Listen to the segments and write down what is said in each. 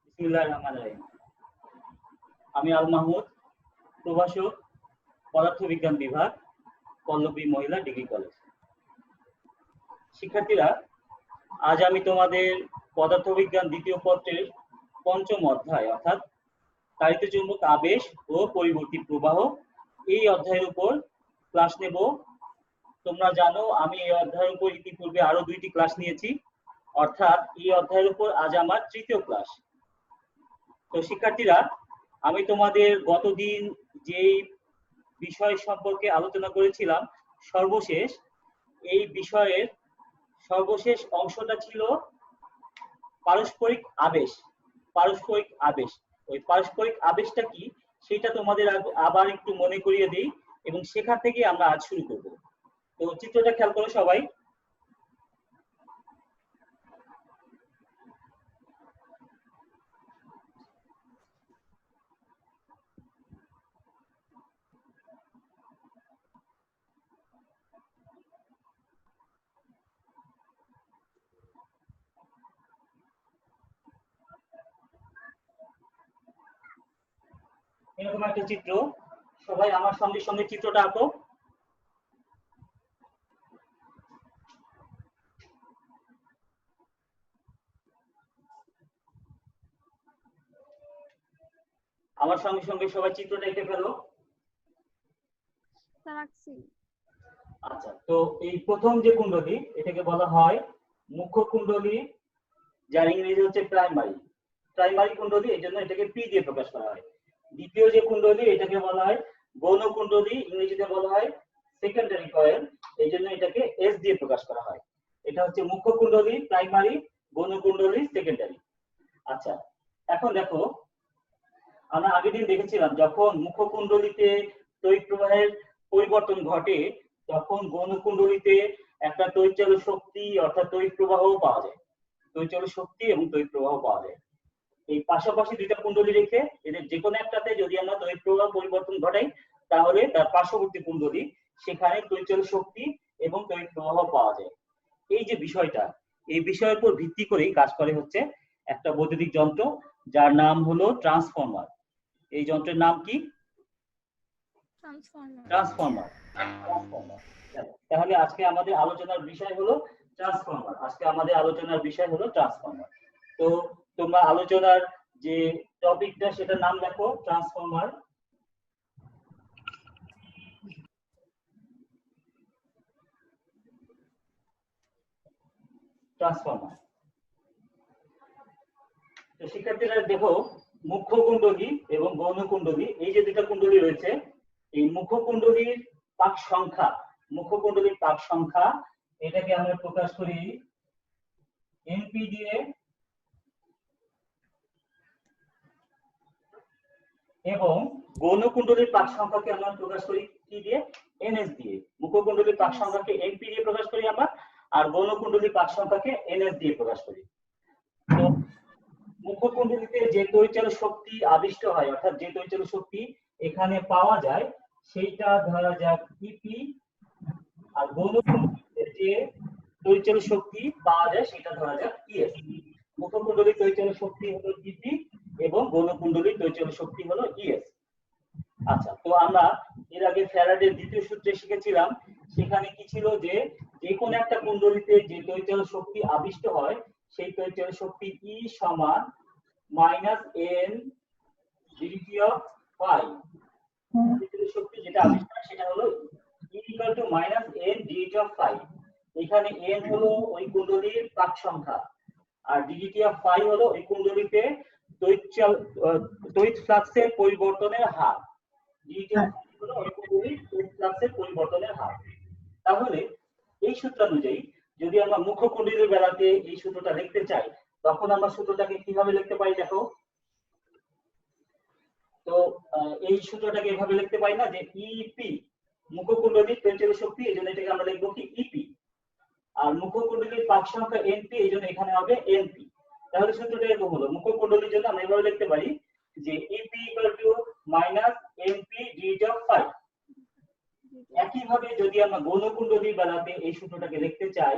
বিসমিল্লাহির রহমানির রহিম। আমি আল মাহমুদ, প্রভাষক, পদার্থবিজ্ঞান বিভাগ, পল্লবী মহিলা ডিগ্রি কলেজ। শিক্ষার্থীরা, আজ আমি তোমাদের পদার্থবিজ্ঞান দ্বিতীয় পত্রের পঞ্চম অধ্যায় অর্থাৎ তাড়িত চুম্বক আবেশ ও পরিবর্তী প্রবাহ এই অধ্যায়ের উপর ক্লাস নেব। তোমরা জানো আমি এই অধ্যায়ের উপর ইতিপূর্বে আরো 2টি ক্লাস নিয়েছি, অর্থাৎ এই অধ্যায়ের উপর আজ আমার তৃতীয় ক্লাস। তো শিক্ষার্থীরা, আমি তোমাদের গতদিন যেই বিষয় সম্পর্কে আলোচনা করেছিলাম সর্বশেষ, এই বিষয়ের সর্বশেষ অংশটা ছিল পারস্পরিক আবেশ। পারস্পরিক আবেশ, ওই পারস্পরিক আবেশটা কি সেটা তোমাদের আবার একটু মনে করিয়ে দিই এবং সেখান থেকে আমরা আজ শুরু করব। তো চিত্রটা খেয়াল করো সবাই। এরকম একটা চিত্র, সবাই আমার সঙ্গে সঙ্গে চিত্রটা আঁকো। আমার সঙ্গে সঙ্গে সবাই চিত্রটা এঁকে ফেলো। আচ্ছা, তো এই প্রথম যে কুণ্ডলী এটাকে বলা হয় মুখ্য কুণ্ডলী, যার ইংরেজি হচ্ছে প্রাইমারি। প্রাইমারি কুণ্ডলী, এই জন্য এটাকে পি দিয়ে প্রকাশ করা হয়। দ্বিতীয় যে কুণ্ডলী এটাকে বলা হয় গৌণ কুণ্ডলী, ইংরেজিতে বলা হয় সেকেন্ডারি কয়েল, এই জন্য এটাকে এস দিয়ে প্রকাশ করা হয়। এটা হচ্ছে মুখ্য কুণ্ডলী প্রাইমারি, গৌণ কুণ্ডলী সেকেন্ডারি। আচ্ছা, এখন দেখো, আমরা আগের দিন দেখেছিলাম যখন মুখ্য কুণ্ডলীতে তড়িৎ প্রবাহের পরিবর্তন ঘটে তখন গৌণ কুণ্ডলীতে একটা তড়িৎচালক শক্তি অর্থাৎ তড়িৎ প্রবাহ পাওয়া যায়। তড়িৎচালক শক্তি এবং তড়িৎ প্রবাহ পাওয়া যায়। এই পাশাপাশি দুইটা কুণ্ডলী রেখে এদের যে কোনো একটাতে যদি আমরা তড়িৎ প্রবাহ পরিবর্তন ঘটাই তাহলে তার পার্শ্ববর্তী কুণ্ডলী সেখানে তড়িৎচালক শক্তি এবং তড়িৎ প্রবাহ পাওয়া যায়। এই যে বিষয়টা, এই বিষয়ের উপর ভিত্তি করেই কাজ করে হচ্ছে একটা বৈদ্যুতিক যন্ত্র যার নাম হলো ট্রান্সফরমার। এই যন্ত্রের নাম কি? ট্রান্সফরমার। তাহলে আজকে আমাদের আলোচনার বিষয় হলো ট্রান্সফরমার। আজকে আমাদের আলোচনার বিষয় হলো ট্রান্সফরমার। তো তোমরা আলোচনার যে টপিকটা সেটার নাম দেখো, ট্রান্সফরমার। ট্রান্সফরমার। তো শিক্ষার্থীরা দেখো, মুখ্য কুণ্ডলী এবং গৌণ কুণ্ডলী, এই যে দুটা কুণ্ডলী রয়েছে, এই মুখ্য কুণ্ডলীর পাক সংখ্যা, মুখ্য কুণ্ডলীর পাক সংখ্যা এটাকে আমরা প্রকাশ করি এনপি দিয়ে এবং গৌণ কুণ্ডলীর পাক সংখ্যাকে আমরা প্রকাশ করি কি দিয়ে? এনএস দিয়ে। মুখ্য কুণ্ডলীর পাক সংখ্যাকে এনপি দিয়ে প্রকাশ করি আমরা, আর গৌণ কুণ্ডলীর পাক সংখ্যাকে এনএস দিয়ে প্রকাশ করি। তো মুখ্য কুণ্ডলীতে যে তড়িৎচালক শক্তি আবিষ্ট হয় অর্থাৎ যে তড়িৎচালক শক্তি এখানে পাওয়া যায় সেইটা ধরা যাক ইপি, আর গৌণ কুণ্ডলীতে যে তড়িৎচালক শক্তি পাওয়া যায় সেটা ধরা যাক ইএস। মুখ্য কুণ্ডলীর তড়িৎচালক শক্তি হলো ইপি এবং গৌণ কুণ্ডলীর তড়িৎচালক শক্তি হলো ইএস। আচ্ছা, তো আমরা এর আগে ফ্যারাডের দ্বিতীয় সূত্রে শিখেছিলাম, সেখানে কি ছিল যে যে কোন একটা কুণ্ডলীতে যে তড়িৎচালক শক্তি আবিষ্ট হয় সেই তড়িৎচালক শক্তি E সমান minus N degree of phi. তড়িৎচালক শক্তি যেটা আবিষ্ট হয় সেটা হলো E equal to minus N degree of phi. এখানে n হলো ওই কুণ্ডলীর পাক সংখ্যা আর ডিগ্রি অফ ফাই হলো ওই কুণ্ডলীতে তড়িৎ ফ্লাক্সের পরিবর্তনের হার। ডিগ্রি অফ ফাই হলো ওই কুণ্ডলীর তড়িৎ ফ্লাক্সের পরিবর্তনের হার। তাহলে এই সূত্র অনুযায়ী যদি আমরা মুখ্য কুণ্ডলীর বেলাতে এই সূত্রটা লিখতে চাই তখন আমরা সূত্রটাকে কিভাবে লিখতে পারি দেখো। তো এই সূত্রটাকে এভাবে লিখতে পারি না যে ইপি মুখ্য কুণ্ডলীর তড়িৎচালক শক্তি, এজন্য এটাকে আমরা লিখব কি ইপি, আর মুখ্য কুণ্ডলীর পাক সংখ্যা এনপি, এইজন্য এখানে হবে এনপি। তাহলে সূত্রটা এরকম হলো, মুখ্য কুণ্ডলীর জন্য আমরা এভাবে লিখতে পারি যে EP equal to minus NP degree of phi. একইভাবে যদি আমরা গৌণ কুণ্ডলীর বেলাতে এই সূত্রটাকে লিখতে চাই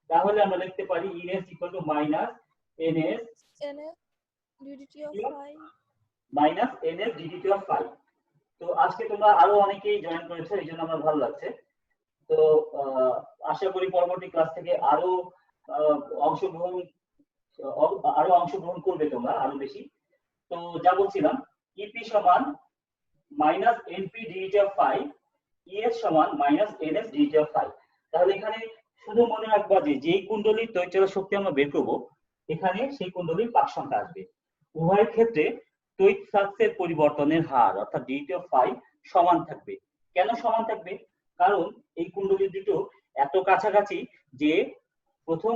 তাহলে আমরা লিখতে পারি ES equal to minus ns dt of phi minus ns dt of phi। তো আজকে তোমরা আরো অনেকেই জয়েন করেছো, এই জন্য আমার ভালো লাগছে। তো আশা করি পরবর্তী ক্লাস থেকে আরো অংশগ্রহণ করবে তোমরা আরো বেশি। তো যা বলছিলাম, ইপি সমান minus NP DT of phi, ES সমান minus NS DT of phi. তাহলে এখানে শুধু মনে রাখবা যে যেই কুণ্ডলীর তড়িৎ শক্তি আমরা বের করব, এখানে সেই কুণ্ডলীর পাক সংখ্যা আসবে। উভয়ের ক্ষেত্রে তড়িৎ ফ্লাক্সের পরিবর্তনের হার অর্থাৎ ডিটি অফ ফাই সমান থাকবে। কেন সমান থাকবে? কারণ এই কুণ্ডলী দুটো এত কাছাকাছি যে প্রথম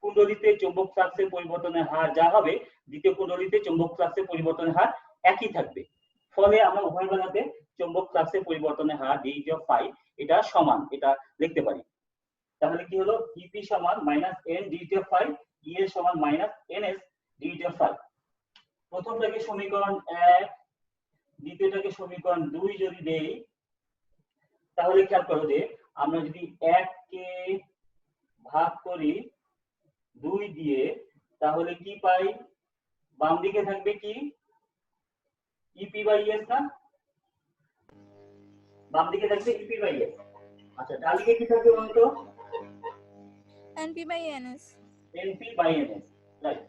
কুণ্ডলীতে চৌম্বক ফ্লাক্সের পরিবর্তনের হার যা হবে, দ্বিতীয় কুণ্ডলীতে চৌম্বক ফ্লাক্সের পরিবর্তনের হার একই থাকবে। ফলে আমরা উভয় বেলাতে চৌম্বক ফ্লাক্সের পরিবর্তনের হার ডিটি অফ ফাই এটা সমান, এটা লিখতে পারি। তাহলে কি হলো, ইপি সমান minus N DT of phi, ES সমান minus NS DT of phi. প্রথমটাকে সমীকরণ 1, দ্বিতীয়টাকে সমীকরণ 2 যদি দেই, তাহলে খেয়াল করো যে আমরা যদি 1 কে ভাগ করি 2 দিয়ে, তাহলে কি পাই? বাম দিকে থাকবে কি ইপি বাই এস না? বাম দিকে থাকবে ইপি বাই এস। আচ্ছা, ডান দিকে কি থাকবে বলতো? np by ns। NP by NS, right,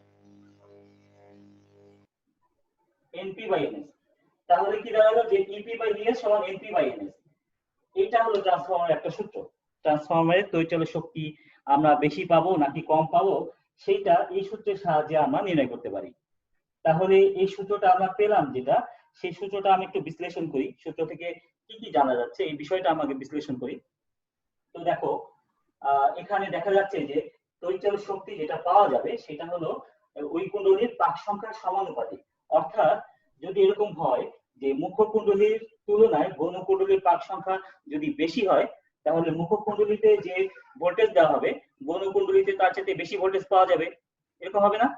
NP by NS. তাহলে কি দাঁড়ালো যে ইপি বাই এস সমান এনপি বাই এনএস। এটা হলো ট্রান্সফরমারের একটা সূত্র। ট্রান্সফরমারের তড়িৎ শক্তি আমরা বেশি পাবো নাকি কম পাবো, সেটা এই সূত্রের সাহায্যে আমরা নির্ণয় করতে পারি। তাহলে এই সূত্রটা আমরা পেলাম যেটা, সেই সূত্রটা আমি একটু বিশ্লেষণ করি। সূত্র থেকে কি কি জানা যাচ্ছে এই বিষয়টা আমাকে বিশ্লেষণ করি। তো দেখো, এখানে দেখা যাচ্ছে যে তড়িৎ শক্তি যেটা পাওয়া যাবে সেটা হলো ওই কুণ্ডলীর পাক সংখ্যার সমানুপাতিক। অর্থাৎ যদি এরকম হয় যে মুখ্য কুণ্ডলীর তুলনায় গৌণ কুণ্ডলীর পাক সংখ্যা যদি বেশি হয়, তাহলে মুখ্য কুণ্ডলীতে যে ভোল্টেজ দেওয়া হবে গৌণ কুণ্ডলীতে তার চেয়ে বেশি ভোল্টেজ পাওয়া যাবে। এরকম হবে না?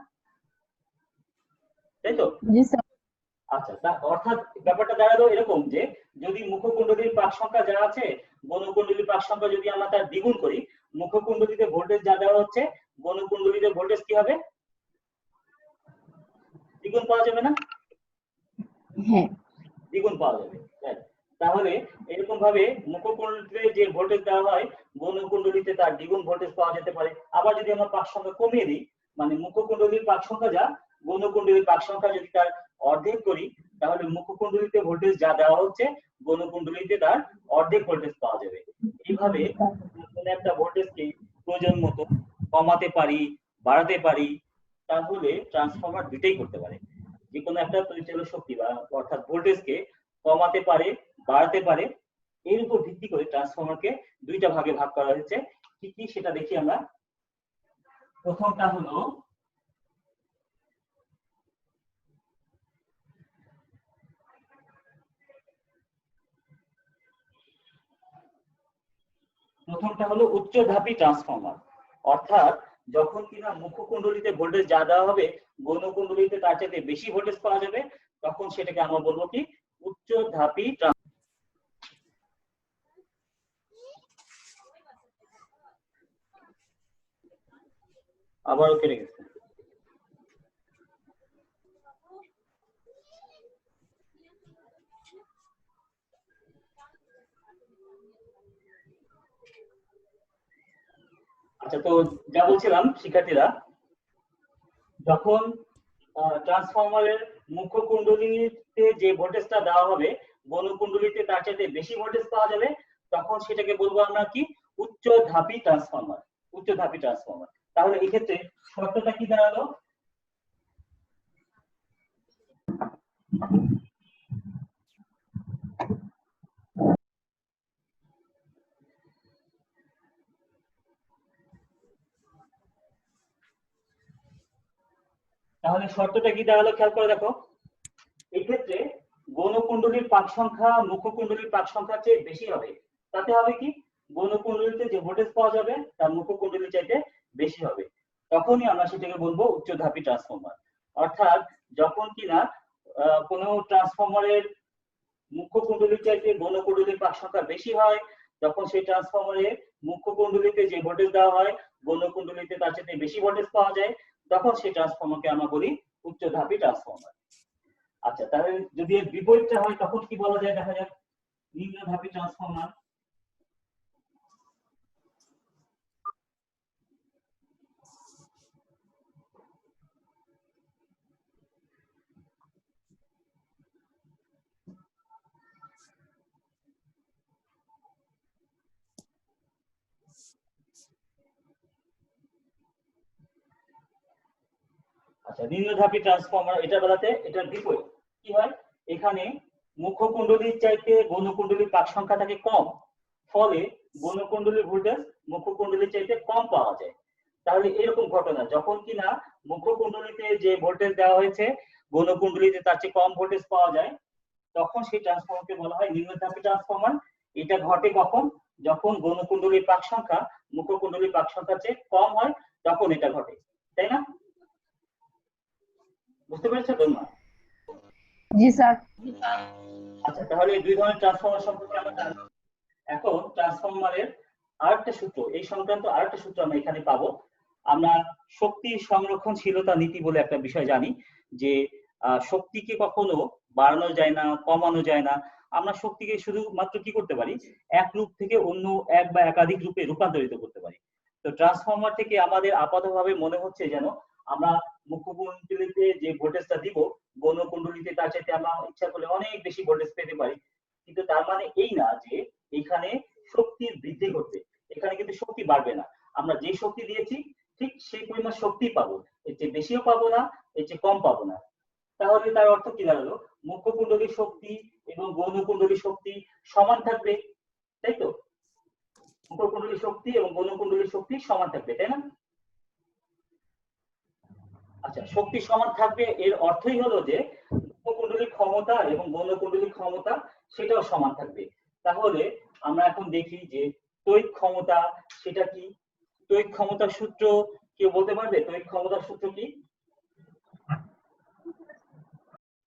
তাই তো? আচ্ছা, অর্থাৎ ব্যাপারটা দাঁড়ালো এরকম যে যদি মুখ্য কুণ্ডলীর পাক সংখ্যা যা আছে, গৌণ কুণ্ডলীর পাক সংখ্যা যদি আমরা তার দ্বিগুণ করি, মুখ্য কুণ্ডলীতে ভোল্টেজ যা দেওয়া হচ্ছে গৌণ কুণ্ডলীতে ভোল্টেজ কি হবে? দ্বিগুণ পাওয়া যাবে না? হ্যাঁ, দ্বিগুণ পাওয়া যাবে। তাহলে এরকম ভাবে মুখ্য কুণ্ডলীতে যে ভোল্টেজ দেওয়া হয় গৌণ কুণ্ডলীতে তার দ্বিগুণ ভোল্টেজ পাওয়া যেতে পারে। আবার যদি আমরা পাক সংখ্যা কমিয়ে দিই, মানে মুখ্য কুণ্ডলীর পাক সংখ্যা যা, গৌণ কুণ্ডলীর পাক সংখ্যা যদি তার অর্ধেক করি, তাহলে মুখ্য কুণ্ডলীতে ভোল্টেজ যা দেওয়া হচ্ছে গৌণ কুণ্ডলীতে তার অর্ধেক ভোল্টেজ পাওয়া যাবে। এইভাবে কোনো একটা ভোল্টেজকে প্রয়োজন মতো কমাতে পারি, বাড়াতে পারি। তাহলে ট্রান্সফরমার দুইটাই করতে পারে, যে কোনো একটা তড়িৎ শক্তি বা অর্থাৎ ভোল্টেজকে কমাতে পারে, বাড়াতে পারে। এর উপর ভিত্তি করে ট্রান্সফরমারকে দুইটা ভাগে ভাগ করা হয়েছে। কি কি সেটা দেখি আমরা। প্রথমটা হলো উচ্চধাপী ট্রান্সফরমার। অর্থাৎ যখন কিনা মুখ্য কুণ্ডলীতে ভোল্টেজ যা দেওয়া হবে গৌণ কুণ্ডলীতে তার চেয়ে বেশি ভোল্টেজ পাওয়া যাবে, তখন সেটাকে আমরা বলবো কি উচ্চধাপী। আবারও কেটে গেছে। আচ্ছা, তো যা বলছিলাম শিক্ষার্থীরা, যখন ট্রান্সফরমারের মুখ্য কুণ্ডলীতে যে ভোল্টেজটা দেওয়া হবে গৌণ কুণ্ডলীতে তার চেয়ে বেশি ভোল্টেজ পাওয়া যাবে, তখন সেটাকে বলবো আমরা কি উচ্চধাপী ট্রান্সফরমার। উচ্চধাপী ট্রান্সফরমার। তাহলে এই ক্ষেত্রে শর্তটা কি দাঁড়ালো? তাহলে শর্তটা কি দাঁড়ালো খেয়াল করে দেখো। এই ক্ষেত্রে গৌণ কুণ্ডলীর পাক সংখ্যা মুখ্য কুণ্ডলীর পাক সংখ্যার চেয়ে বেশি হবে। তাতে হবে কি গৌণ কুণ্ডলীতে যে ভোল্টেজ পাওয়া যাবে তার মুখ্য কুণ্ডলীর চাইতে বেশি হবে। তখনই আমরা সেটাকে বলবো উচ্চধাপী ট্রান্সফরমার। অর্থাৎ যখন কিনা কোনো ট্রান্সফরমারের মুখ্য কুণ্ডলীর চাইতে গৌণ কুণ্ডলীর পাক সংখ্যা বেশি হয়, তখন সেই ট্রান্সফরমারের মুখ্য কুণ্ডলীতে যে ভোল্টেজ দেওয়া হয় গৌণ কুণ্ডলীতে তার চেয়ে বেশি ভোল্টেজ পাওয়া যায়। তখন সেই ট্রান্সফর্মারকে আমরা বলি উচ্চধাপী ট্রান্সফর্মার। আচ্ছা, তাহলে যদি এর বিপরীতটা হয় তখন কি বলা যায় দেখা যাক। নিম্নধাপী ট্রান্সফর্মার। আচ্ছা, নিম্নধাপী ট্রান্সফর্মার এটা বলাতে এটার বিপরীত কি হয়, এখানে মুখ্য কুণ্ডলীর চাইতে গৌণকুণ্ডলীর পাক সংখ্যা থাকে কম, ফলে গৌণকুণ্ডলীর ভোল্টেজ মুখ্য কুণ্ডলীর চাইতে কম পাওয়া যায়। তাহলে এরকম ঘটনা যখন কিনা মুখ্য কুণ্ডলীতে যে ভোল্টেজ দেওয়া হয়েছে গৌণকুণ্ডলীতে তার চেয়ে কম ভোল্টেজ পাওয়া যায়, তখন সেই ট্রান্সফর্মারকে বলা হয় নিম্নধাপী ট্রান্সফর্মার। এটা ঘটে কখন, যখন গৌণকুণ্ডলীর পাক সংখ্যা মুখ্য কুণ্ডলীর পাক সংখ্যার চেয়ে কম হয়, তখন এটা ঘটে, তাই না? বুঝতে পেরেছো তোমরা? জি স্যার। আচ্ছা, তাহলে এই দুই ধরনের ট্রান্সফরমার সম্পর্কে আমরা জানলাম। এখন ট্রান্সফরমারের আরেকটা সূত্র, এই সংক্রান্ত আরেকটা সূত্র আমরা এখানে পাবো। আমরা শক্তি সংরক্ষণশীলতা নীতি বলে একটা বিষয় জানি, যে শক্তিকে কখনো বাড়ানো যায় না, কমানো যায় না। আমরা শক্তিকে শুধুমাত্র কি করতে পারি, এক রূপ থেকে অন্য এক বা একাধিক রূপে রূপান্তরিত করতে পারি। তো ট্রান্সফরমার থেকে আমাদের আপাতভাবে মনে হচ্ছে যেন আমরা মুখ্য কুণ্ডলীতে যে ভোল্টেজটা দিব গৌণকুণ্ডলীতে তার চাইতে আমরা ইচ্ছা করলে অনেক বেশি ভোল্টেজ পেতে পারি, কিন্তু তার মানে এই না যে এখানে শক্তির বৃদ্ধি ঘটবে। এখানে কিন্তু শক্তি বাড়বে না, আমরা যে শক্তি দিয়েছি ঠিক সেই পরিমাণ শক্তি পাবো, এর চেয়ে বেশিও পাবো না, এর চেয়ে কম পাবো না। তাহলে তার অর্থ কি দাঁড়ালো, মুখ্য কুণ্ডলীর শক্তি এবং গৌণকুণ্ডলীর শক্তি সমান থাকবে, তাই তো? মুখ্য কুণ্ডলীর শক্তি এবং গৌণকুণ্ডলীর শক্তি সমান থাকবে, তাই না? আচ্ছা, শক্তি সমান থাকবে এর অর্থই হলো যে মুখ্যকুণ্ডলীর ক্ষমতা এবং গৌণকুণ্ডলীর ক্ষমতা সেটাও সমান থাকবে। তাহলে আমরা এখন দেখি যে তড়িৎ ক্ষমতা সেটা কি। তড়িৎ ক্ষমতার সূত্র কেউ বলতে পারবে? তড়িৎ ক্ষমতার সূত্র কি?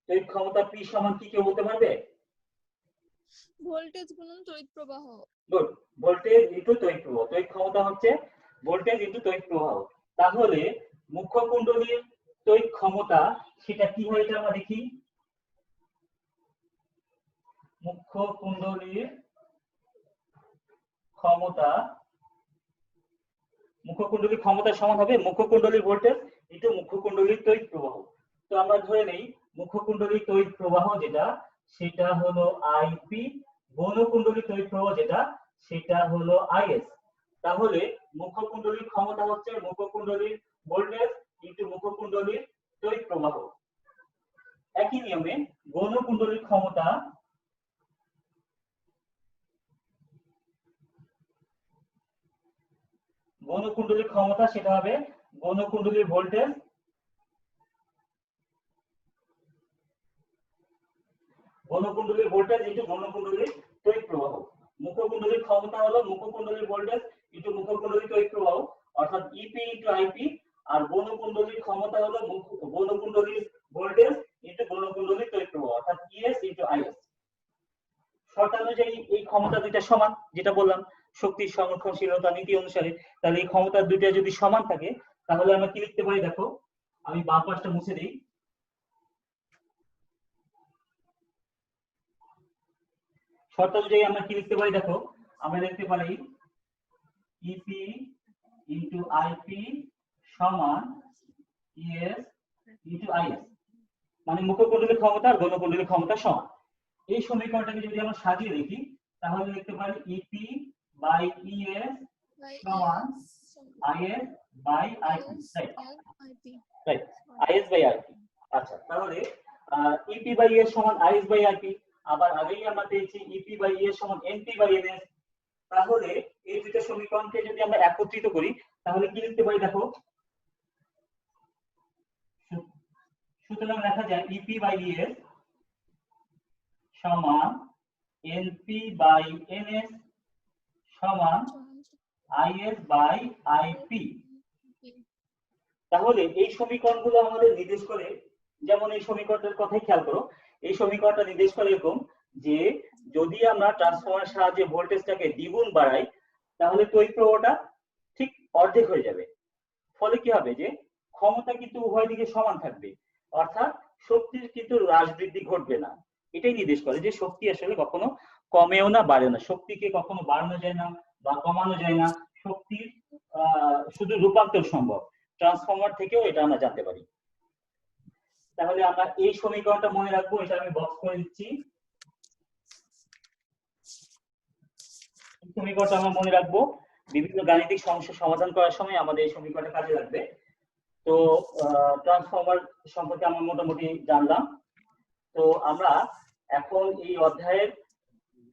তড়িৎ ক্ষমতা P সমান কি, কেউ বলতে পারবে? ভোল্টেজ গুণন তড়িৎ প্রবাহ। গুড, ভোল্টেজ ইনটু তড়িৎ প্রবাহ। তড়িৎ ক্ষমতা হচ্ছে ভোল্টেজ ইনটু তড়িৎ প্রবাহ। তাহলে মুখ্য কুণ্ডলীর তড়িৎ ক্ষমতা সেটা কি হয়, এটা আমরা দেখি। মুখ্য কুণ্ডলীর ক্ষমতা, মুখ্য কুণ্ডলীর ক্ষমতা সমান হবে মুখ্য কুণ্ডলীর ভোল্টেজ ইনটু মুখ্য কুণ্ডলীর তড়িৎ প্রবাহ। তো আমরা ধরে নেই মুখ্য কুণ্ডলীর তড়িৎ প্রবাহ যেটা সেটা হলো আইপি, গৌণকুণ্ডলীর তড়িৎ প্রবাহ যেটা সেটা হলো আইএস। তাহলে মুখ্য কুণ্ডলীর ক্ষমতা হচ্ছে মুখ্য কুণ্ডলীর ভোল্টেজ ইনটু মুখ্য কুণ্ডলীর তড়িৎ প্রবাহ। একই নিয়মে গৌণকুণ্ডলীর ক্ষমতা গৌণকুণ্ডলীর ক্ষমতা সেটা হবে গৌণকুণ্ডলীর ভোল্টেজ ইনটু গৌণকুণ্ডলীর তড়িৎ প্রবাহ। মুখ্য কুণ্ডলীর ক্ষমতা হলো মুখ্য কুণ্ডলীর ভোল্টেজ ইনটু মুখ্য কুণ্ডলীর তড়িৎ প্রবাহ, অর্থাৎ ইপি ইনটু আইপি। আর গৌণকুণ্ডলীর ক্ষমতা হলো গৌণকুণ্ডলীর ভোল্টেজ ইনটু গৌণকুণ্ডলীর তড়িৎ প্রবাহ, অর্থাৎ ইএস ইনটু আইএস। শর্তানুযায়ী এই ক্ষমতা দুইটা সমান, যেটা বললাম শক্তির সংরক্ষণশীলতা নীতি অনুসারে। তাহলে এই ক্ষমতা দুইটা যদি সমান থাকে তাহলে আমরা কি লিখতে পারি, দেখো আমি বাম পাশটা মুছে দিই। শর্ত অনুযায়ী আমরা কি লিখতে পারি, দেখো আমরা লিখতে পারি ইপি ইনটু আইপি সমান ইএস ইনটু আইএস, মানে মুখ্য কুণ্ডলীর ক্ষমতা আর গৌণকুণ্ডলীর ক্ষমতা সমান। এই সমীকরণটাকে যদি আমরা সাজিয়ে লিখি তাহলে লিখতে পারি ইপি বাই ইএস সমান IS by IP, right? IS by IP. আচ্ছা, তাহলে ইপি বাই ইএস সমান আইএস বাই আইপি। আবার আগেই আমরা পেয়েছি ইপি বাই ইএস সমান এনপি বাই এনএস। তাহলে এই দুটো সমীকরণকে যদি আমরা একত্রিত করি তাহলে কি লিখতে পারি, দেখো সুতরাং লেখা যায় ইপি বাই ইএস সমান এনপি বাই এনএস সমান আইএস বাই আইপি। তাহলে এই সমীকরণগুলো আমাদের নির্দেশ করে, যেমন এই সমীকরণটার কথাই খেয়াল করো, এই সমীকরণটা নির্দেশ করে এরকম যে যদি আমরা ট্রান্সফরমারের সাহায্যে ভোল্টেজটাকে দ্বিগুণ বাড়াই তাহলে তড়িৎ প্রবাহটা ঠিক অর্ধেক হয়ে যাবে। ফলে কি হবে যে ক্ষমতা কিন্তু উভয় দিকে সমান থাকবে, অর্থাৎ শক্তির কিন্তু হ্রাস বৃদ্ধি ঘটবে না। এটাই নির্দেশ করে যে শক্তি আসলে কখনো কমেও না বাড়ে না, শক্তিকে কখনো বাড়ানো যায় না বা কমানো যায় না, শক্তির শুধু রূপান্তর সম্ভব। ট্রান্সফর্মার থেকেও এটা আমরা জানতে পারি। তাহলে আমরা এই সমীকরণটা মনে রাখবো, এটা আমি বক্স করে দিচ্ছি। সমীকরণটা আমরা মনে রাখবো, বিভিন্ন গাণিতিক সমস্যা সমাধান করার সময় আমাদের এই সমীকরণটা কাজে লাগবে। তো ট্রান্সফর্মার সম্পর্কে আমরা মোটামুটি জানলাম। তো আমরা এখন এই অধ্যায়ের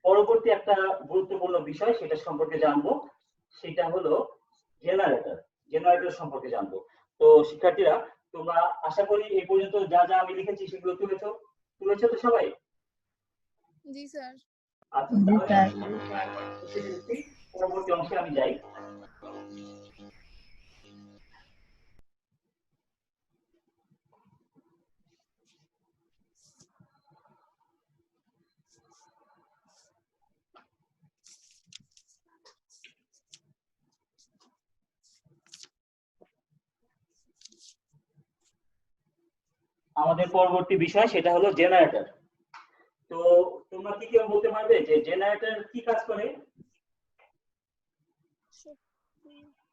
পরবর্তী একটা গুরুত্বপূর্ণ বিষয় সেটা সম্পর্কে জানবো, সেটা হলো জেনারেটর। জেনারেটর সম্পর্কে জানবো। তো শিক্ষার্থীরা, তোমরা আশা করি এই পর্যন্ত যা যা আমি লিখেছি সেগুলো তুলেছো তো সবাই? জি স্যার। আচ্ছা, জি স্যার। পরবর্তী অংশে আমি যাই। আমাদের পরবর্তী বিষয় সেটা হলো জেনারেটর। তো তোমরা কি কেউ বলতে পারবে যে জেনারেটর কি কাজ করে?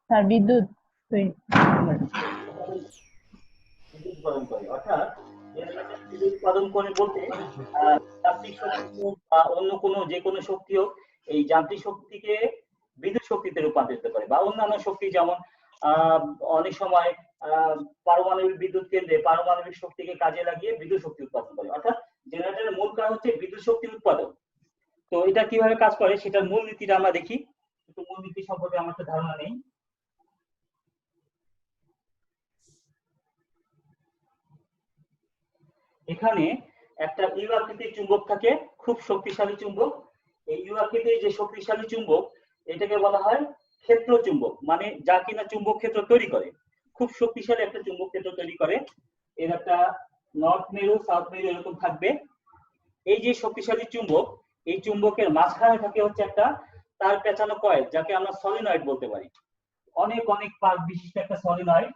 স্যার বিদ্যুৎ উৎপাদন করে, অর্থাৎ জেনারেটর বিদ্যুৎ উৎপাদন করে বলতে যান্ত্রিক শক্তি হোক বা অন্য কোনো যে কোনো শক্তি হোক, এই যান্ত্রিক শক্তিকে বিদ্যুৎ শক্তিতে রূপান্তরিত করে। বা অন্যান্য শক্তি যেমন অনেক সময় পারমাণবিক বিদ্যুৎ কেন্দ্রে পারমাণবিক শক্তিকে কাজে লাগিয়ে বিদ্যুৎ শক্তি উৎপাদন করে। অর্থাৎ জেনারেটরের মূল কাজ হচ্ছে বিদ্যুৎ শক্তি উৎপাদন। তো এটা কিভাবে কাজ করে সেটার মূল নীতিটা আমরা দেখি। কিন্তু মূল নীতি সম্পর্কে আমার তো ধারণা নেই। এখানে একটা ইউ আকৃতির চুম্বক থাকে, খুব শক্তিশালী চুম্বক। এই ইউ আকৃতির যে শক্তিশালী চুম্বক, এটাকে বলা হয় ক্ষেত্র চুম্বক, মানে যা কিনা চুম্বক ক্ষেত্র তৈরি করে, খুব শক্তিশালী একটা চুম্বক ক্ষেত্র তৈরি করে। এর একটা নর্থ মেরু সাউথ মেরু এরকম থাকবে। এই যে শক্তিশালী চুম্বক, এই চুম্বকের মাঝখানে থাকে হচ্ছে একটা তার পেঁচানো কয়েল, যাকে আমরা সলিনয়েড বলতে পারি। অনেক অনেক পাক বিশিষ্ট একটা সলিনয়েড।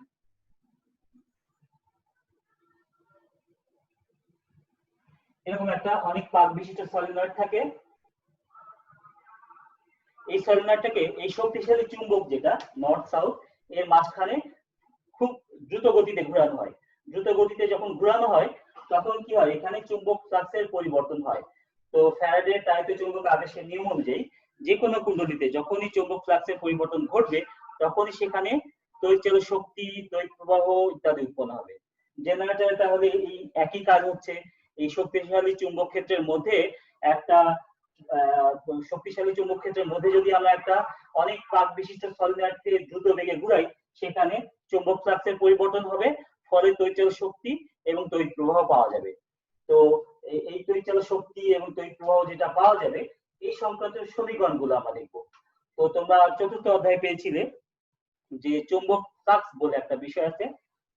এরকম একটা অনেক পাক বিশিষ্ট সলিনয়েড থাকে। এই সলিনয়েডটাকে এই শক্তিশালী চুম্বক যেটা নর্থ সাউথ এর মাঝখানে খুব দ্রুত গতিতে ঘোরানো হয়। দ্রুত গতিতে যখন ঘোরানো হয় তখন কি হয়, এখানে চুম্বক ফ্লাক্সের পরিবর্তন হয়। তো ফ্যারাডের তাড়িত চুম্বক আবেশের নিয়ম অনুযায়ী যে কোনো কুণ্ডলীতে যখনই চুম্বক ফ্লাক্সের পরিবর্তন ঘটবে তখনই সেখানে তড়িৎচালিত শক্তি, তড়িৎ প্রবাহ ইত্যাদি উৎপন্ন হবে। জেনারেটর তাহলে এই একই কাজ হচ্ছে, এই শক্তিশালী চুম্বক ক্ষেত্রের মধ্যে একটা শক্তিশালী চুম্বক ক্ষেত্রের মধ্যে যদি আমরা একটা অনেক পাক বিশিষ্ট সলিনয়েডকে দ্রুত বেগে ঘুরাই, সেখানে চুম্বক ফ্লাক্সের পরিবর্তন হবে, ফলে তড়িৎচালিত শক্তি এবং তড়িৎ প্রবাহ পাওয়া যাবে। তো এই তড়িৎচালিত শক্তি এবং তড়িৎ প্রবাহ যেটা পাওয়া যাবে, এই সংক্রান্ত সমীকরণগুলো আমরা দেখব। তো তোমরা চতুর্থ অধ্যায়ে পেয়েছিলে যে চুম্বক ফ্লাক্স বলে একটা বিষয় আছে।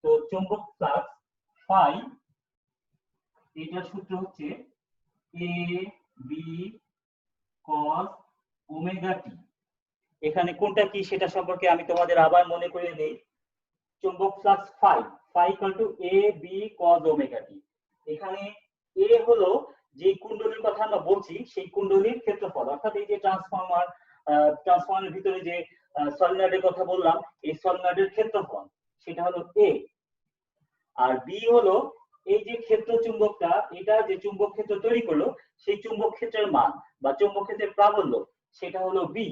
তো চুম্বক ফ্লাক্স ফাই, এটার সূত্র হচ্ছে এ বি cos ওমেগা টি। এখানে কোনটা কি সেটা সম্পর্কে আমি তোমাদের আবার মনে করিয়ে দেই। চুম্বক flux phi, phi equal to A B cos omega T. এখানে এ হলো যে কুণ্ডলীর কথা আমরা বলছি সেই কুণ্ডলীর ক্ষেত্রফল, অর্থাৎ এই যে ট্রান্সফর্মারের ভিতরে যে সলিনয়েডের কথা বললাম, এই সলিনয়েডের ক্ষেত্রফল সেটা হলো এ। আর বি হলো এই যে ক্ষেত্র চুম্বকটা, এটা যে চুম্বক ক্ষেত্র তৈরি করলো সেই চুম্বক ক্ষেত্রের মান বা চুম্বক ক্ষেত্রের প্রাবল্য, সেটা হলো বি।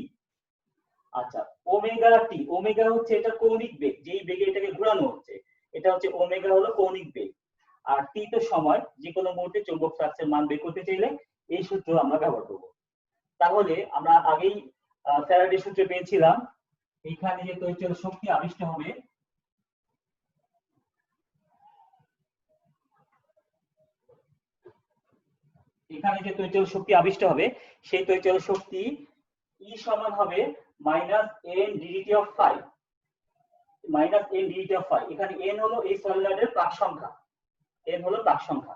আচ্ছা, ওমেগা টি, ওমেগা হচ্ছে এটা কৌণিক বেগ, যেই বেগে এটাকে ঘোরানো হচ্ছে, এটা হচ্ছে ওমেগা হলো কৌণিক বেগ। আর টি তো সময়, যে কোনো মুহূর্তে চুম্বক ফ্লাক্সের মান বের করতে চাইলে এই সূত্র আমরা ব্যবহার করব। তাহলে আমরা আগেই ফ্যারাডের সূত্র পেয়েছিলাম, এখানে যে তড়িৎচালিত শক্তি আবিষ্ট হবে, এখানে যে তড়িৎচালিত শক্তি আবিষ্ট হবে সেই তড়িৎচালিত শক্তি ই সমান হবে minus N DDT of phi, minus N DDT of phi. এখানে এন হলো এই সলিনয়েডের প্রাক সংখ্যা, এন হলো প্রাক সংখ্যা।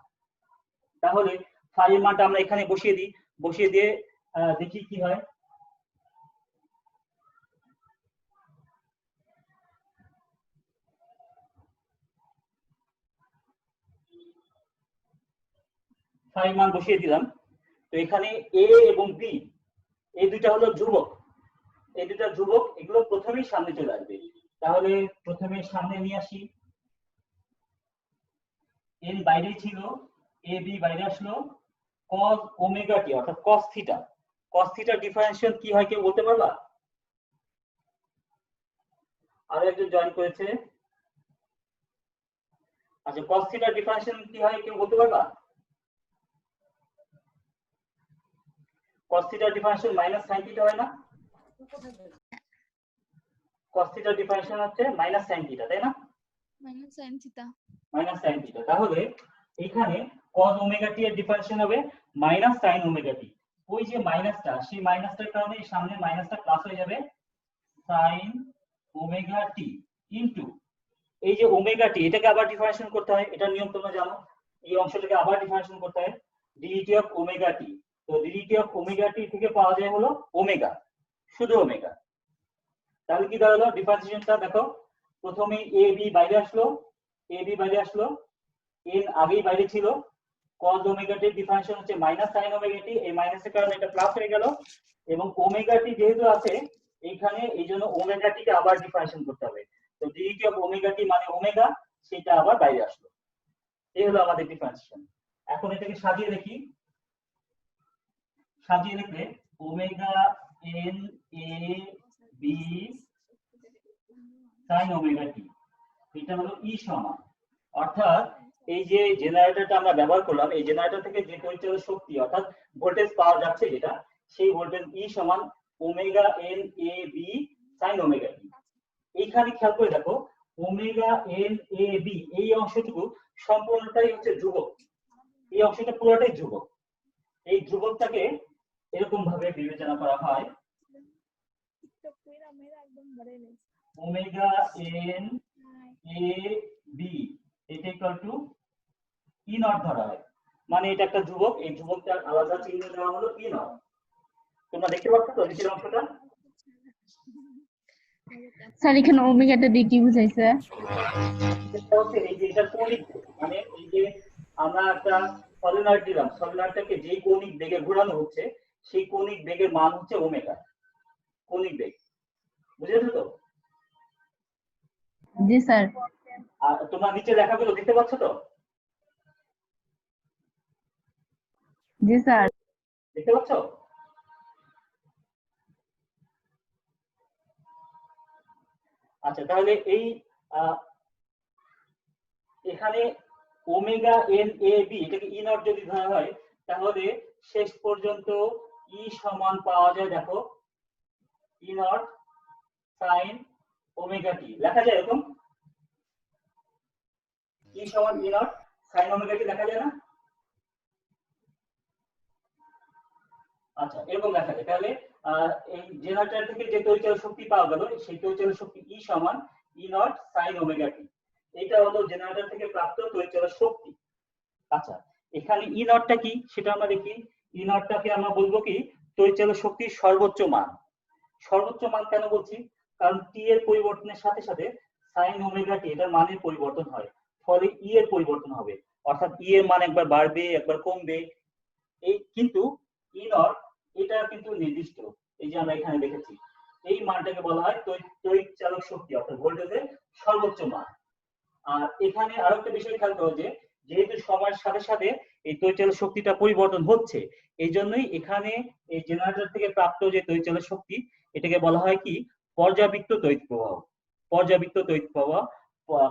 তাহলে ফাই এর মানটা আমরা এখানে বসিয়ে দিই, বসিয়ে দিয়ে দেখি কি হয়। ফাই মান বসিয়ে দিলাম। তো এখানে এ এবং বি এই দুইটা হলো ধ্রুবক, এই দুটা ধ্রুবক, এগুলো প্রথমেই সামনে চলে আসবে। তাহলে প্রথমে সামনে নিয়ে আসি, এন বাইরে ছিল, এ বি বাইরে আসলো, cos ওমেগা টি অর্থাৎ cos থিটা। cos থিটার ডিফারেন্সিয়াল কি হয় কেউ বলতে পারবা? আরো একজন জয়েন করেছে। আচ্ছা, cos থিটার ডিফারেন্সিয়াল কি হয় কেউ বলতে পারবা? cos থিটার ডিফারেন্সিয়াল মাইনাস sin থিটা হয় না? cos থিটার ডিফারেন্সিয়াল হচ্ছে মাইনাস sin থিটা, তাই না? Minus sine theta. Minus sin theta. তাহলে এখানে cos ওমেগা টি এর ডিফারেন্সিয়াল হবে মাইনাস sin ওমেগা টি। ওই যে মাইনাসটা, সেই মাইনাসটার কারণে সামনে মাইনাসটা প্লাস হয়ে যাবে sin ওমেগা টি ইনটু এই যে ওমেগা টি, এটাকে আবার ডিফারেন্সিয়েট করতে হয়, এটা নিয়ম তোমরা জানো। এই অংশটাকে আবার ডিফারেন্সিয়েট করতে হয় ডিটি অফ ওমেগা টি। তো ডিটি অফ ওমেগা টি থেকে পাওয়া যায় হলো ওমেগা, শুধু ওমেগা। তাহলে কি দাঁড়ালো ডিফারেন্সিয়েশনটা? দেখো, প্রথমে এ বি বাইরে আসলো, এ বি বাইরে আসলো, এন আগেই বাইরে ছিল, cos ওমেগা টি ডিফারেন্সিয়েশন হচ্ছে মাইনাস sin ওমেগা টি, এই মাইনাসের কারণে এটা প্লাস হয়ে গেল, এবং ওমেগা টি যেহেতু আছে এইখানে, এই জন্য ওমেগা টি কে আবার ডিফারেন্সিয়েশন করতে হবে। তো ডিটি অফ ওমেগা টি মানে ওমেগা, সেটা আবার বাইরে আসলো। এই হলো আমাদের ডিফারেন্সিয়েশন। এখন এটাকে সাজিয়ে লিখি, সাজিয়ে লিখলে omega N A B sin omega T, এটা হলো ই সমান, অর্থাৎ এই যে জেনারেটরটা আমরা ব্যবহার করলাম, এই জেনারেটর থেকে যে তড়িৎচালক শক্তি অর্থাৎ ভোল্টেজ পাওয়া যাচ্ছে যেটা, সেই ভোল্টেজ ই সমান omega N A B sin omega T. এইখানে খেয়াল করে দেখো, ওমেগা এন এ বি এই অংশটুকু সম্পূর্ণটাই হচ্ছে ধ্রুবক, এই অংশটা পুরোটাই ধ্রুবক। এই ধ্রুবকটাকে এরকম ভাবে বিবেচনা করা হয় ওমেগা এন এ বি এটা ইকুয়াল টু ই নট ধরা হয়, মানে এটা একটা ধ্রুবক, এই ধ্রুবকটার আলাদা চিহ্ন দেওয়া হলো ই নট। তোমরা দেখতে পাচ্ছ তো নিচের অংশটা? স্যার এখানে ওমেগাটা দিয়ে কি বুঝাইছে? এটা হচ্ছে এই যে এটা কৌণিক, মানে এই যে আমরা একটা সলিনয়েড দিলাম, সলিনয়েডটাকে যেই কৌণিক বেগে ঘোরানো হচ্ছে সেই কৌণিক বেগের মান হচ্ছে ওমেগা, কৌণিক বেগ। বুঝেছো তো? জি স্যার। আর তোমরা নিচে লেখাগুলো দেখতে পাচ্ছ তো? জি স্যার। দেখতে পাচ্ছ? আচ্ছা, তাহলে এই এখানে ওমেগা এন এ বি এটাকে ই নট যদি ধরা হয়, তাহলে শেষ পর্যন্ত ই সমান পাওয়া যায়, দেখো ই নট সাইন ওমেগা টি লেখা যায় এরকম, ই সমান ই নট সাইন ওমেগা টি লেখা যায় না? আচ্ছা, এরকম লেখা যায়। তাহলে এই জেনারেটর থেকে যে তড়িৎচালক শক্তি পাওয়া গেল, সেই তড়িৎচালক শক্তি ই সমান ই নট সাইন ওমেগা টি, এটা হলো জেনারেটর থেকে প্রাপ্ত তড়িৎচালক শক্তি। আচ্ছা, এখানে ই নটটা কি সেটা আমরা দেখি। ই নটটাকে আমরা বলবো কি তড়িৎচালক শক্তির সর্বোচ্চ মান। সর্বোচ্চ মান কেন বলছি? কারণ টি এর পরিবর্তনের সাথে সাথে সাইন ওমেগা টি এটার মানের পরিবর্তন হয়, ফলে ই এর পরিবর্তন হবে, অর্থাৎ ই এর মান একবার বাড়বে একবার কমবে। এই কিন্তু ই নট এটা কিন্তু নির্দিষ্ট, এই যে আমরা এখানে দেখেছি এই মানটাকে বলা হয় তড়িৎচালক শক্তি অর্থাৎ ভোল্টেজের সর্বোচ্চ মান। আর এখানে আরো একটা বিষয় খেয়াল করো যে যেহেতু সময়ের সাথে সাথে এই তড়িৎচালক শক্তিটা পরিবর্তন হচ্ছে, এই জন্যই এখানে এই জেনারেটর থেকে প্রাপ্ত যে তড়িৎচালক শক্তি এটাকে বলা হয় কি পর্যাবৃত্ত তড়িৎ প্রবাহ। পর্যাবৃত্ত তড়িৎ প্রবাহ,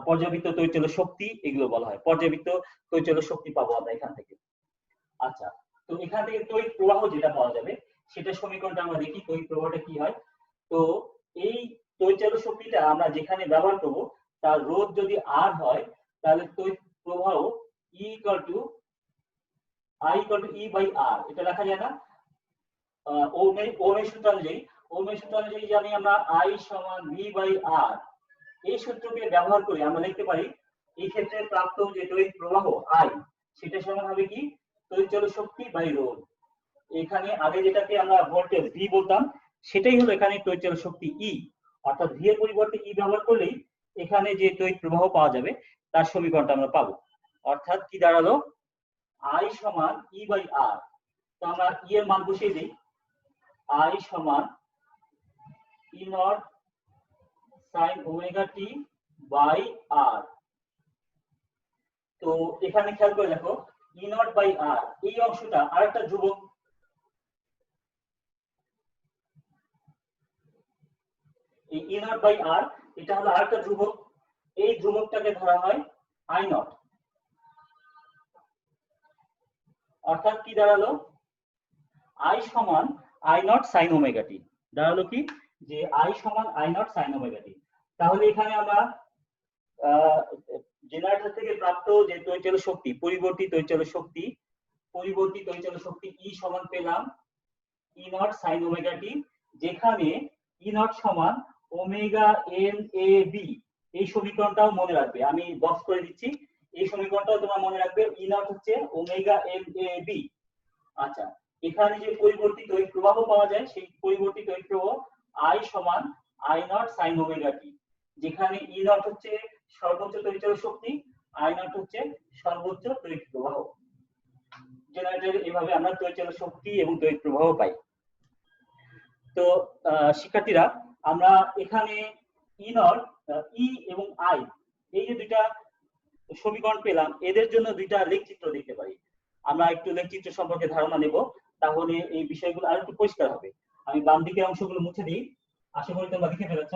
পর্যাবৃত্ত তড়িৎচালক শক্তি এগুলো বলা হয়, পর্যাবৃত্ত তড়িৎচালক শক্তি পাবো আমরা এখান থেকে। আচ্ছা, তো এখান থেকে তড়িৎ প্রবাহ যেটা পাওয়া যাবে সেটা সমীকরণটা আমরা দেখি তড়িৎ প্রবাহটা কি হয়। তো এই তড়িৎচালক শক্তিটা আমরা যেখানে ব্যবহার করব তার রোধ যদি আর হয়, তাহলে তড়িৎ প্রবাহ E equal to I equal to E by R, এটা লেখা যায় না? ওহমের সূত্র অনুযায়ী জানি আমরা I সমান V by R, এই সূত্রকে ব্যবহার করে আমরা লিখতে পারি এই ক্ষেত্রে প্রাপ্ত যে তড়িৎ প্রবাহ I সেটা সমান হবে কি তড়িৎচালক শক্তি বাই রোধ। এখানে আগে যেটাকে আমরা ভোল্টেজ V বলতাম সেটাই হলো এখানে তড়িৎচালক শক্তি E, অর্থাৎ V এর পরিবর্তে E ব্যবহার করলেই এখানে যে তড়িৎ প্রবাহ পাওয়া যাবে তার সমীকরণটা আমরা পাবো। অর্থাৎ কি দাঁড়ালো I সমান E বাই R। তো আমরা E এর মান বসিয়ে দিই, I সমান E naught sin omega T by R। তো এখানে খেয়াল করে দেখো E নট বাই R এই অংশটা আরেকটা ধ্রুবক, এই E নট বাই R এটা হলো আরেকটা ধ্রুবক, এই ধ্রুবকটাকে ধরা হয় I নট। অর্থাৎ কি দাঁড়ালো, I সমান I নট sin ওমেগা টি, দাঁড়ালো কি যে I সমান I নট sin ওমেগা টি। তাহলে এখানে আমরা জেনারেটর থেকে প্রাপ্ত যে তড়িৎচালক শক্তি, পরিবর্তিত তড়িৎচালক শক্তি E সমান পেলাম E নট sin ওমেগা টি, যেখানে E নট সমান ওমেগা এন এ বি। এই সমীকরণটাও মনে রাখবে, আমি বক্স করে দিচ্ছি, এই সমীকরণটাও তোমরা মনে রাখবে, E নট হচ্ছে ওমেগা এন এ বি। আচ্ছা, এখানে যে পরিবর্তিত তড়িৎ প্রবাহ পাওয়া যায়, সেই পরিবর্তিত তড়িৎ প্রবাহ I সমান I নট sin ওমেগা টি, যেখানে E নট হচ্ছে সর্বোচ্চ তড়িৎচালক শক্তি, I নট হচ্ছে সর্বোচ্চ তড়িৎ প্রবাহ। জেনারেটরে এভাবে আমরা তড়িৎচালক শক্তি এবং তড়িৎ প্রবাহ পাই। তো শিক্ষার্থীরা আমরা এখানে E নট, E এবং I এই যে দুইটা সমীকরণ পেলাম, এদের জন্য দুইটা লেখচিত্র দেখতে পারি। আমরা একটু লেখচিত্র সম্পর্কে ধারণা নেব, তাহলে এই বিষয়গুলো আরেকটু পরিষ্কার হবে। আমি বাম দিকের অংশগুলো মুছে দিই, আশা করি তোমরা লিখে ফেলেছ।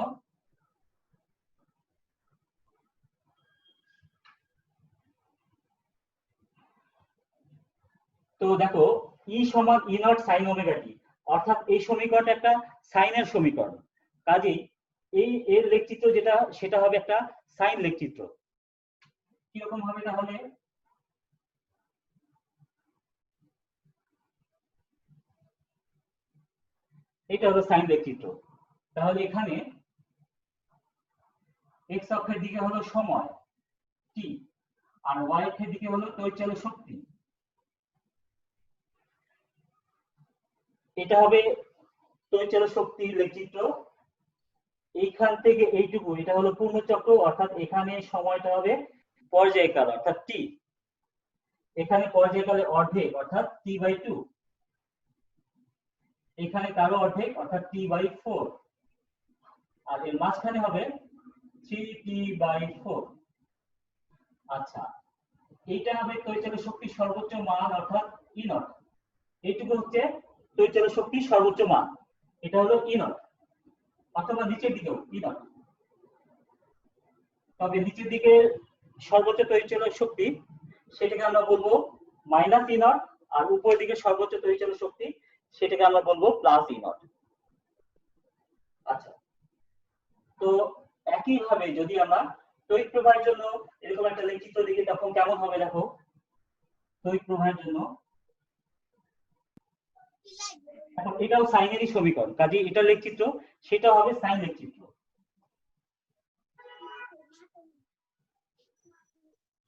তো দেখো E সমান E নট sin ওমেগা টি, অর্থাৎ এই সমীকরণটা একটা সাইনের সমীকরণ, কাজেই এই এর লেখচিত্র যেটা সেটা হবে একটা সাইন লেখচিত্র। কিরকম হবে তাহলে, এটা হলো সাইন লেখচিত্র। তাহলে এখানে x অক্ষের দিকে হলো সময় t, আর y অক্ষের দিকে হলো তড়িৎচালক শক্তি। এটা হবে তড়িৎচালক শক্তির লেখচিত্র। এইখান থেকে এইটুকু এটা হলো পূর্ণচক্র, অর্থাৎ এখানে সময়টা হবে পর্যায়কাল অর্থাৎ t, এখানে পর্যায়কালের অর্ধেক অর্থাৎ t/2, এখানে তারও অর্ধেক অর্থাৎ t/4, আর এর মাঝখানে হবে 3t/4। আচ্ছা, এইটা হবে তড়িৎচালক শক্তির সর্বোচ্চ মান অর্থাৎ E নট। এইটুকু হচ্ছে তড়িৎচালক শক্তির সর্বোচ্চ মান, এটা হলো E নট, অথবা নিচের দিকেও E নট। তবে নিচের দিকে সর্বোচ্চ তড়িৎচালক শক্তি সেটাকে আমরা বলবো মাইনাস E নট, আর উপরের দিকে সর্বোচ্চ তড়িৎচালক শক্তি সেটাকে আমরা বলবো প্লাস E নট। আচ্ছা, তো একই ভাবে যদি আমরা তড়িৎ প্রবাহের জন্য এরকম একটা লেখচিত্র দেখি তখন কেমন হবে, দেখো তড়িৎ প্রবাহের জন্য এখন এটাও সাইনেরই সমীকরণ, কাজে এটা লেখচিত্র সেটা হবে সাইন লেখচিত্র।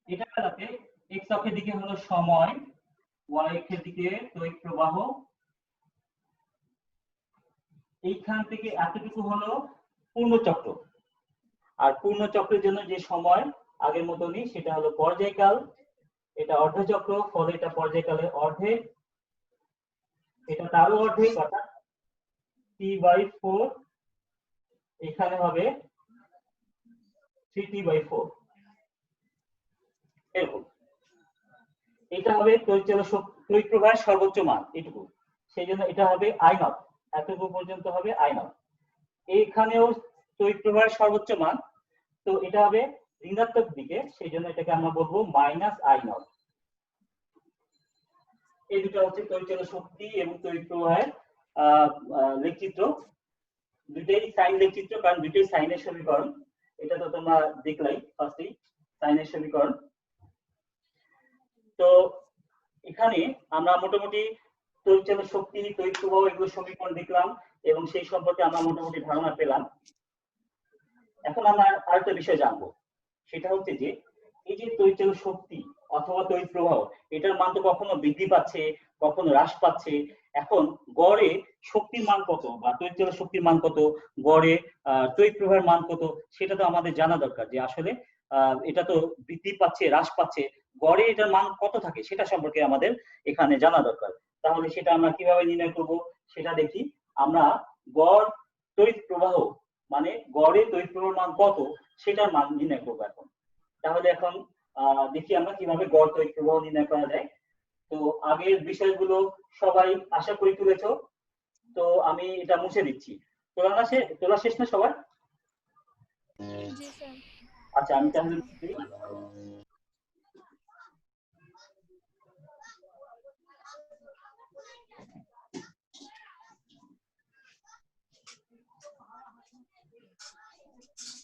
এটা যাতে x অক্ষের দিকে হলো সময়, y অক্ষের দিকে তড়িৎ প্রবাহ, এইখান থেকে এতটুকু হলো পূর্ণচক্র, আর পূর্ণচক্রের জন্য যে সময় আগের মতনই সেটা হলো পর্যায়কাল, এটা অর্ধচক্র, ফলে এটা পর্যায়কালের অর্ধেক, এটা তারও অর্ধেক অর্থাৎ t/4, এখানে হবে 3t/4। এরকম এটা হবে তড়িৎ প্রবাহের সর্বোচ্চ মান এটুকু, সেই জন্য এটা হবে I নট, এতটুকু পর্যন্ত হবে I নট। এইখানেও তড়িৎ প্রবাহের সর্বোচ্চ মান, তো এটা হবে ঋণাত্মক দিকে, সেই জন্য এটাকে আমরা বলবো মাইনাস I নট। এই দুটো হচ্ছে তড়িৎচালক শক্তি এবং তড়িৎ প্রবাহের লেখচিত্র, দুটোই সাইন লেখচিত্র, কারণ দুটোই সাইনের সমীকরণ। এটা তো তোমরা দেখলাই ফার্স্টেই সাইনের সমীকরণ। তো এখানে আমরা মোটামুটি তড়িৎচালক শক্তি, তড়িৎ প্রবাহ এগুলো সমীকরণ দেখলাম এবং সেই সম্পর্কে আমরা মোটামুটি ধারণা পেলাম। এখন আমরা আরেকটা বিষয় জানবো, সেটা হচ্ছে যে এই যে তড়িৎচালক শক্তি অথবা তড়িৎ প্রবাহ, এটার মান তো কখনো বৃদ্ধি পাচ্ছে কখনো হ্রাস পাচ্ছে। এখন গড়ে শক্তির মান কত বা তড়িৎচালক শক্তির মান কত, গড়ে তড়িৎ প্রবাহের মান কত, সেটা তো আমাদের জানা দরকার, যে আসলে এটা তো বৃদ্ধি পাচ্ছে হ্রাস পাচ্ছে, গড়ে এটার মান কত থাকে সেটা সম্পর্কে আমাদের এখানে জানা দরকার। তাহলে সেটা আমরা কিভাবে নির্ণয় করব সেটা দেখি। আমরা গড় তড়িৎ প্রবাহ মানে গড়ে তড়িৎ প্রবাহের মান কত সেটার মান নির্ণয় করবো এখন। তাহলে এখন দেখি আমরা কিভাবে গড় তড়িৎ প্রবাহ নির্ণয় করা যায়। তো আগের বিষয়গুলো সবাই আশা করি তুলেছো, তো আমি এটা মুছে দিচ্ছি। তোলা শেষ না সবার? জি স্যার। আচ্ছা আমি তাহলে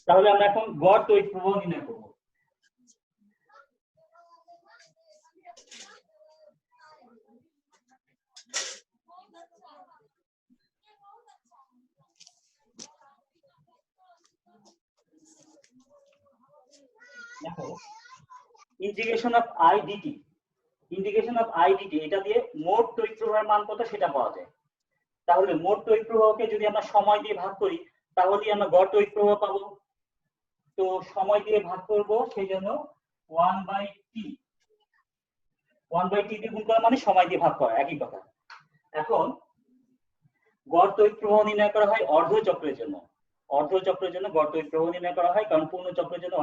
তাহলে আমরা এখন গড় তড়িৎ প্রবাহ নির্ণয় করব। দেখো ইন্টিগ্রেশন অফ আই ডিটি, এটা দিয়ে মোট তড়িৎ প্রবাহের মান কত সেটা পাওয়া যায়। তাহলে মোট তড়িৎ প্রবাহকে যদি আমরা সময় দিয়ে ভাগ করি তাহলে আমরা গড় তড়িৎ প্রবাহ পাবো। তো সময় দিয়ে ভাগ করব, সেই জন্য 1/t দিয়ে গুণ করা মানে সময় দিয়ে ভাগ করা, একই কথা। এখন গড় তড়িৎ প্রবাহ নির্ণয় করা হয় অর্ধ চক্রের জন্য গড় তড়িৎ প্রবাহ নির্ণয় করা হয়, কারণ পূর্ণ চক্রের জন্য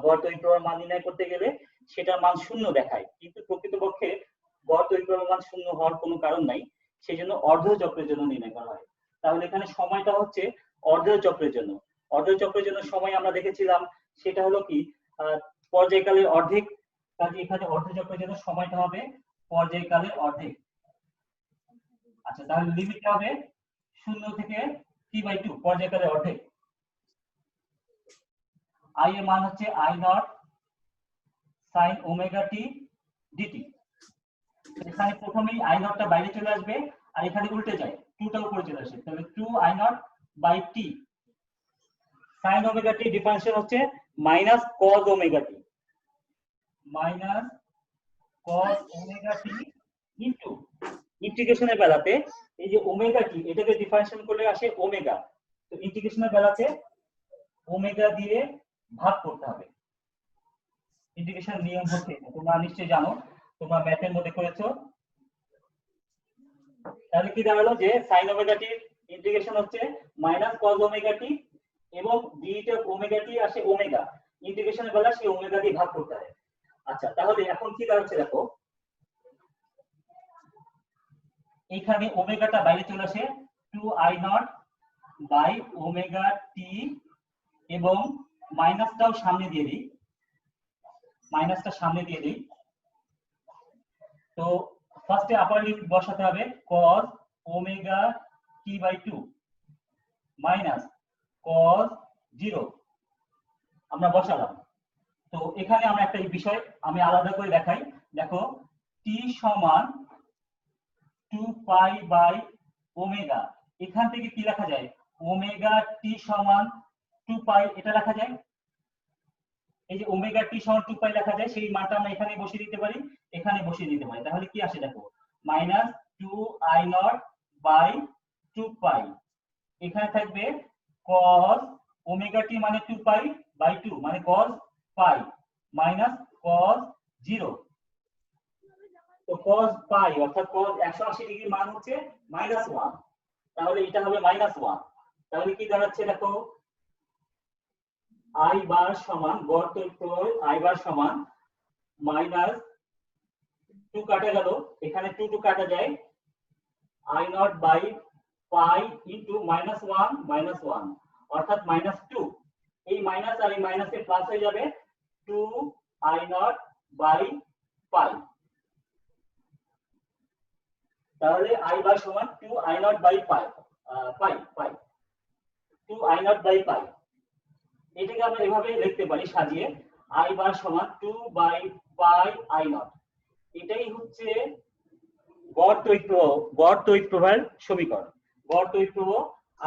গড় তড়িৎ প্রবাহের মান নির্ণয় করতে গেলে সেটার মান শূন্য দেখায়, কিন্তু প্রকৃতপক্ষে গড় তড়িৎ প্রবাহের মান শূন্য হওয়ার কোনো কারণ নাই, সেই জন্য অর্ধ চক্রের জন্য নির্ণয় করা হয়। তাহলে এখানে সময়টা হচ্ছে অর্ধ চক্রের জন্য সময় আমরা দেখেছিলাম সেটা হলো কি পর্যায়কালের অর্ধেক। কাজে এখানে অর্ধ চক্রের জন্য সময়টা হবে পর্যায়কালের অর্ধেক। আচ্ছা তাহলে লিমিটটা হবে 0 থেকে t/2 পর্যায়কালের অর্ধেক। i এর মান হচ্ছে I0 sin ω t dt। এখানে প্রথমেই I0 টা বাইরে চলে আসবে আর এখানে উল্টে যায়, 2 টা উপরে চলে আসে, তাহলে 2I0/t sin ω t ডিফারেন্সিয়াল হচ্ছে -cos ω t, -cos ω t into ইন্টিগ্রেশনের বেলাতে এই যে ওমেগা টি এটাকে ডিফারেন্সিয়েট করলে আসে ওমেগা, তো ইন্টিগ্রেশনের বেলাতে ওমেগা দিয়ে ভাগ করতে হবে। ইন্টিগ্রেশন নিয়ম হচ্ছে তোমরা নিশ্চয়ই জানো, তোমরা ম্যাথের মধ্যে করেছো। তাহলে কি দাঁড়ালো যে sin ওমেগা টি ইন্টিগ্রেশন হচ্ছে -cos ওমেগা টি এবং ডিটা ওমেগা টি আসে ওমেগা, ইন্টিগ্রেশনের বেলা সেই ওমেগা দিয়ে ভাগ করতে হয়। আচ্ছা তাহলে এখন কি দাঁড়াচ্ছে দেখো, এখানে ওমেগাটা বাইরে চলে আসে 2I0/ωt এবং মাইনাসটাও সামনে দিয়ে দিই, তো ফার্স্টে আপার লিমিট বসাতে হবে cos ωt/2 মাইনাস cos 0 আমরা বসালাম। তো এখানে আমরা একটা বিষয় আমি আলাদা করে দেখাই, দেখো t সমান 2π/ω, এখান থেকে কি লেখা যায় ওমেগা টি সমান 2π, এটা লেখা যায়, এই যে ওমেগা টি সমান 2π লেখা যায়, সেই মানটা আমরা এখানে বসিয়ে দিতে পারি, তাহলে কি আসে দেখো -2I0/2π, এখানে থাকবে cos ওমেগা টি মানে 2π/2 মানে cos π মাইনাস cos 0, তো cos π অর্থাৎ cos 180 ডিগ্রি মান হচ্ছে -1, তাহলে এটা হবে -1। তাহলে কি দাঁড়াচ্ছে দেখো I বার সমান গড় তড়িৎ প্রবাহ I বার সমান -2 কাটা গেল, এখানে 2 কাটা যায়, I0/π ইনটু -1 অর্থাৎ -2, এই মাইনাস আর এই মাইনাসে প্লাস হয়ে যাবে 2I0/π, তাহলে I বার সমান 2I0/π, 2I0/π। এটাকে আমরা এভাবে লিখতে পারি সাজিয়ে, I বার সমান 2/πI0, এটাই হচ্ছে গড় তড়িৎ প্রবাহের সমীকরণ। গড় তড়িৎ প্রবাহ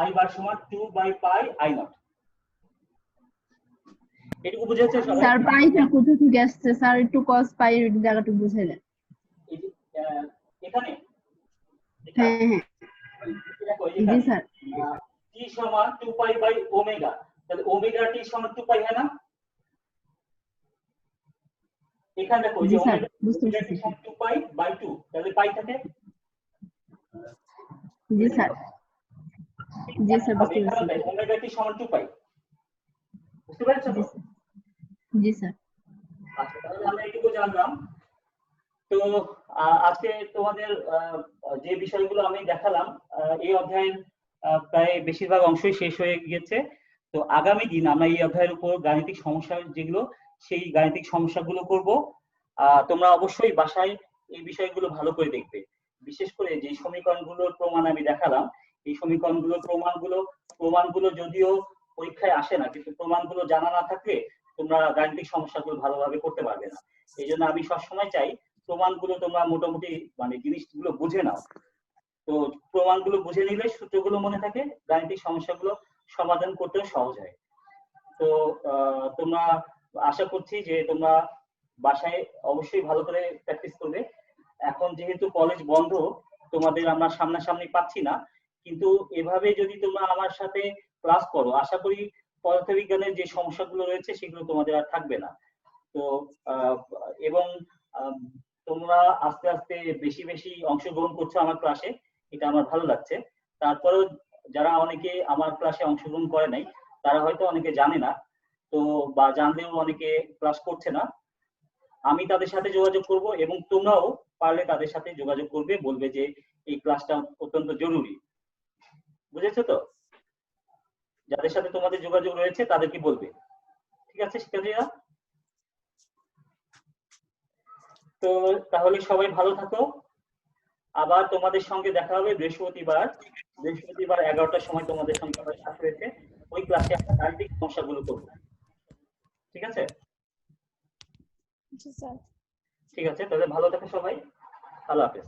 I বার সমান 2/πI0। এটুকু বুঝেছে সবাই? স্যার পাইটা কোথা থেকে আসছে স্যার, একটু cos পাই এর জায়গাটা বুঝাই দেন। এখানে হ্যাঁ দেখো জি স্যার। t সমান 2π/ω, তাহলে ওমেগা t সমান 2π, হয় না? এখানে দেখো জি যে স্যার, ওমেগা বুঝতে ওমেগা পারছি। টি সমান 2 পাই বাই 2, তাহলে পাই থাকে। জি স্যার, জি স্যার, বুঝতে এখানে পারছি। ওমেগা টি সমান 2 পাই, বুঝতে পেরেছো জি তো? স্যার, জি স্যার। আচ্ছা, তাহলে আমরা এইটুকু জানলাম। তো আজকে তোমাদের যে বিষয়গুলো আমি দেখালাম, এই অধ্যায়ের প্রায় বেশিরভাগ অংশই শেষ হয়ে গিয়েছে। তো আগামী দিন আমরা এই অধ্যায়ের উপর গাণিতিক সমস্যা যেগুলো, সেই গাণিতিক সমস্যাগুলো করব। তোমরা অবশ্যই বাসায় এই বিষয়গুলো ভালো করে দেখবে। বিশেষ করে যে সমীকরণগুলোর প্রমাণ আমি দেখালাম, এই সমীকরণগুলোর প্রমাণগুলো যদিও পরীক্ষায় আসে না, কিন্তু প্রমাণগুলো জানা না থাকলে তোমরা গাণিতিক সমস্যাগুলো ভালোভাবে করতে পারবে না। এই জন্য আমি সবসময় চাই প্রমাণগুলো তোমরা মোটামুটি মানে জিনিসগুলো বুঝে নাও। তো প্রমাণগুলো বুঝে নিলে সূত্রগুলো মনে থাকে, গাণিতিক সমস্যাগুলো সমাধান করতেও সহজ হয়। তো তোমরা, আশা করছি যে তোমরা বাসায় অবশ্যই ভালো করে প্র্যাকটিস করবে। এখন যেহেতু কলেজ বন্ধ, তোমাদের আমরা সামনাসামনি পাচ্ছি না, কিন্তু এভাবে যদি তোমরা আমার সাথে ক্লাস করো, আশা করি পদার্থবিজ্ঞানের যে সমস্যাগুলো রয়েছে সেগুলো তোমাদের আর থাকবে না। তো এবং তোমরা আস্তে আস্তে বেশি বেশি অংশগ্রহণ করছো আমার ক্লাসে, এটা আমার ভালো লাগছে। তারপরেও যারা অনেকে আমার ক্লাসে অংশগ্রহণ করে নাই, তারা হয়তো অনেকে জানে না, তো বা জানলেও অনেকে ক্লাস করছে না। আমি তাদের সাথে যোগাযোগ করব এবং তোমরাও পারলে তাদের সাথে যোগাযোগ করবে, বলবে যে এই ক্লাসটা অত্যন্ত জরুরি। বুঝেছো তো? যাদের সাথে তোমাদের যোগাযোগ রয়েছে তাদেরকে বলবে। ঠিক আছে শিক্ষার্থীরা? তো তাহলে সবাই ভালো থাকো। আবার তোমাদের সঙ্গে দেখা হবে বৃহস্পতিবার 11টার সময় তোমাদের সঙ্গে আমার সাথে হয়েছে। ওই ক্লাসে আমরা গাণিতিক সমস্যাগুলো করব। ঠিক আছে? জি স্যার। ঠিক আছে, তাহলে ভালো থাকো সবাই। আল্লাহ হাফেজ।